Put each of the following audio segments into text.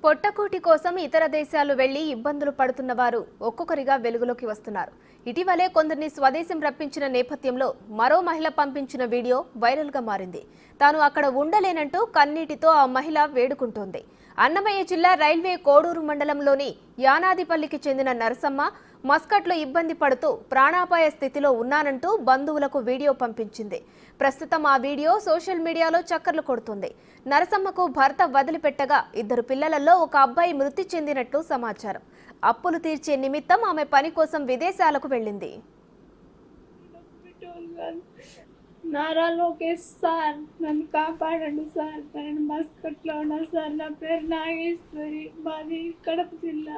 పొట్టకూటి కోసం ఇతర దేశాలు వెళ్లి ఇబ్బందులు పడుతున్న వారు ఒక్కొక్కరిగా వెలుగులోకి వస్తున్నారు. ఇటీవలే కొందరిని స్వదేశం రప్పించిన నేపథ్యంలో మరో మహిళ పంపించిన వీడియో వైరల్ గా మారింది. తాను అక్కడ ఉండలేనంటూ కన్నీటితో ఆ మహిళ వేడుకుంటోంది. అన్నమయ్య జిల్లా రైల్వే కోడూరు మండలంలోని యానాదిపల్లికి చెందిన నరసమ్మ మస్కట్లో ఇబ్బంది పడుతూ ప్రాణాపాయ స్థితిలో ఉన్నానంటూ బంధువులకు వీడియో పంపించింది. ప్రస్తుతం ఆ వీడియో సోషల్ మీడియాలో చక్కర్లు కొడుతుంది. నరసమ్మకు భర్త వదిలిపెట్టగా 2 పిల్లలలో ఒక అబ్బాయి మృతి చెందినట్లు సమాచారం. అప్పులు తీర్చే నిమిత్తం ఆమె పని కోసం విదేశాలకు వెళ్ళింది. నారా లోకేష్ సార్, నన్ను కాపాడండి సార్. నేను మస్కట్లో ఉన్నా సార్. నా పేరు నాగేశ్వరి, మాది కడప జిల్లా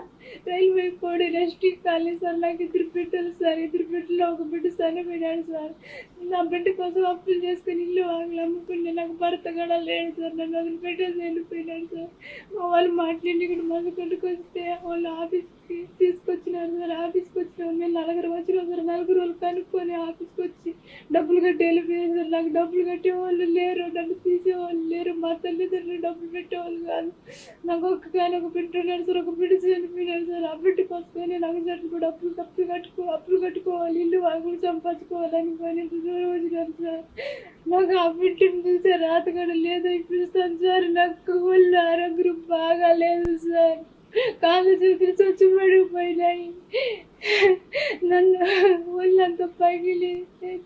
రైల్వే కోడి రెస్ట్రీ కాలనీ సార్. నాకు 2 బిడ్డలు సార్. 2 బిడ్డలో ఒక బిడ్డ చనిపోయాడు సార్. నా బిడ్డ కోసం అప్పులు చేసుకుని ఇల్లు వాగులు అమ్ముకుని నాకు భర్త కూడా లేడు సార్. నన్ను వదిలిపెట్టేసి వెళ్ళిపోయినాడు సార్. మా వాళ్ళు మాట్లాడి ఇక్కడ మస్కట్కి వస్తే వాళ్ళు ఆఫీస్కి తీసుకొచ్చినారు సార్. ఆఫీస్కి వచ్చిన మేము 4 వచ్చినాం సార్. 4 రోజులు కనుక్కొని ఆఫీస్కి వచ్చి డబ్బులు కట్టి వెళ్ళిపోయారు సార్. నాకు డబ్బులు కట్టేవాళ్ళు లేరు, నన్ను తీసేవాళ్ళు లేరు. మా తల్లిదండ్రులు డబ్బులు పెట్టేవాళ్ళు కాదు. నాకు ఒక బిడ్డ ఉన్నాడు సార్. ఒక బిడ్డ చనిపోయినాడు సార్. ఆ బిడ్డ కోసమే నాకు సార్ కూడా అప్పులు కట్టుకోవాలి, ఇల్లు వాగులు సంపాదించుకోవాలని పోయినంత దూరం వచ్చినాను సార్. నాకు ఆ బిడ్డను చూసే రాత కూడా లేదు ఇప్పిస్తాను సార్. నాకు ఒళ్ళు ఆరోగ్యం బాగా లేదు సార్. కాళ్ళు చేతులు చచ్చిపడిపోయినాయి. నన్ను ఒళ్ళంతా పగిలి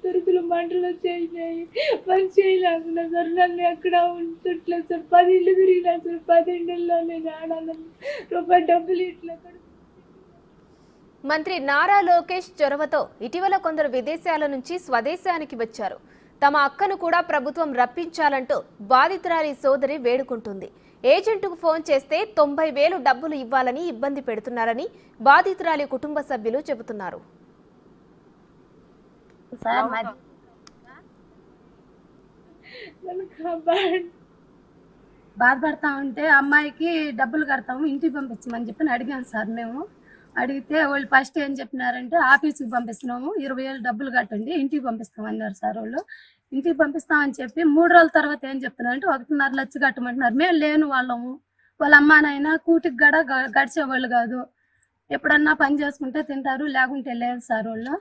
తురుకులు మంటలు వచ్చేసినాయి. పని చేయలేకుండా సార్. నన్ను ఎక్కడ ఉంచట్లేదు సార్. 10 ఇళ్ళు తిరిగినా సార్. 10 ఇళ్ళల్లో నేను రూపాయి డబ్బులు ఇట్లా. మంత్రి నారా లోకేష్ చొరవతో ఇటీవల కొందరు విదేశాల నుంచి స్వదేశానికి వచ్చారు. తమ అక్కను కూడా ప్రభుత్వం రప్పించాలంటూ బాధితురాలి సోదరి వేడుకుంటుంది. ఏజెంట్కు ఫోన్ చేస్తే 90,000 డబ్బులు ఇవ్వాలని ఇబ్బంది పెడుతున్నారని బాధితురాలి కుటుంబ సభ్యులు చెబుతున్నారు. బాధపడతా ఉంటే అమ్మాయికి డబ్బులు కడతాము, ఇంటికి పంపించమని చెప్పి అడిగాను సార్. మేము అడిగితే వాళ్ళు ఫస్ట్ ఏం చెప్పినారంటే ఆఫీస్కి పంపిస్తున్నాము, 20,000 డబ్బులు కట్టండి, ఇంటికి పంపిస్తాం అన్నారు సార్. వాళ్ళు ఇంటికి పంపిస్తామని చెప్పి 3 రోజుల తర్వాత ఏం చెప్తున్నారంటే 1.5 లక్ష కట్టమంటున్నారు. మేము లేని వాళ్ళము, వాళ్ళ అమ్మానైనా కూటికి గడిచేవాళ్ళు కాదు. ఎప్పుడన్నా పని చేసుకుంటే తింటారు, లేకుంటే లేదు సార్. వాళ్ళు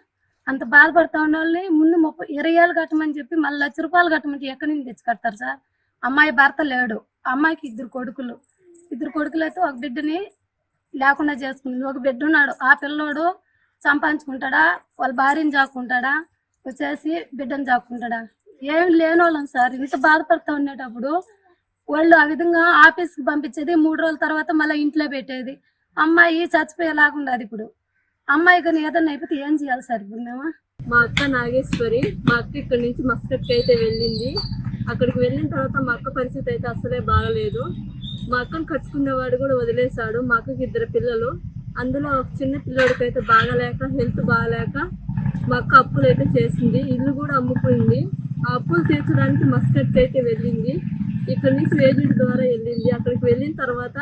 అంత బాధపడతా ఉన్న వాళ్ళని ముందు 20,000 కట్టమని చెప్పి మళ్ళీ 1 లక్ష రూపాయలు కట్టమంటే ఎక్కడి నుంచి తెచ్చి కడతారు సార్? అమ్మాయి భర్త లేడు. అమ్మాయికి 2 కొడుకులు. 2 కొడుకులైతే ఒక బిడ్డని లేకుండా చేసుకుంది. ఒక బిడ్డ ఉన్నాడు. ఆ పిల్లోడు సంపాదించుకుంటాడా, వాళ్ళ భార్యని చాక్కుంటాడా, వచ్చేసి బిడ్డను చాక్కుంటాడా? ఏం లేని వాళ్ళం సార్. ఇంత బాధపడుతూ ఉండేటప్పుడు వాళ్ళు ఆ విధంగా ఆఫీస్కి పంపించేది, 3 రోజుల తర్వాత మళ్ళీ ఇంట్లో పెట్టేది. అమ్మాయి చచ్చిపోయేలాగుండదు. ఇప్పుడు అమ్మాయి కానీ ఏదన్నా అయిపోతే ఏం చేయాలి సార్ ఇప్పుడు మేము? మా అక్క నాగేశ్వరి, మా అక్క ఇక్కడ నుంచి మస్కట్కి అయితే వెళ్ళింది. అక్కడికి వెళ్ళిన తర్వాత మా అక్క పరిస్థితి అయితే అసలే బాగలేదు. మా అక్కను కట్టుకునేవాడు కూడా వదిలేశాడు. మా అక్కకి 2 పిల్లలు, అందులో ఒక చిన్న పిల్లోడికి అయితే బాగాలేక, హెల్త్ బాగాలేక మా అక్క అప్పులు అయితే చేసింది. ఇల్లు కూడా అమ్ముకుంది. ఆ అప్పులు తీర్చడానికి మస్కట్కి అయితే వెళ్ళింది. ఇక్కడ నుంచి ఏజెంట్ ద్వారా వెళ్ళింది. అక్కడికి వెళ్ళిన తర్వాత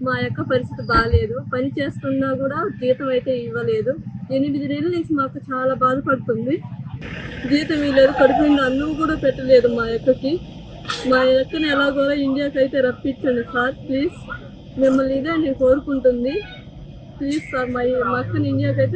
మా యొక్క పరిస్థితి బాగాలేదు. పని చేస్తున్నా కూడా జీతం అయితే ఇవ్వలేదు. 8 నెలల నుంచి మా అక్క చాలా బాధపడుతుంది. జీతం ఇవ్వలేదు, కడుపు నిండా అన్నం కూడా పెట్టలేదు మా అక్కకి. మా అక్కని ఎలాగోలా ఇండియాకి అయితే రప్పించండి సార్, ప్లీజ్. మిమ్మల్ని ఇదే నేను కోరుకుంటుంది. ప్లీజ్ సార్, మా అక్కని ఇండియాకి అయితే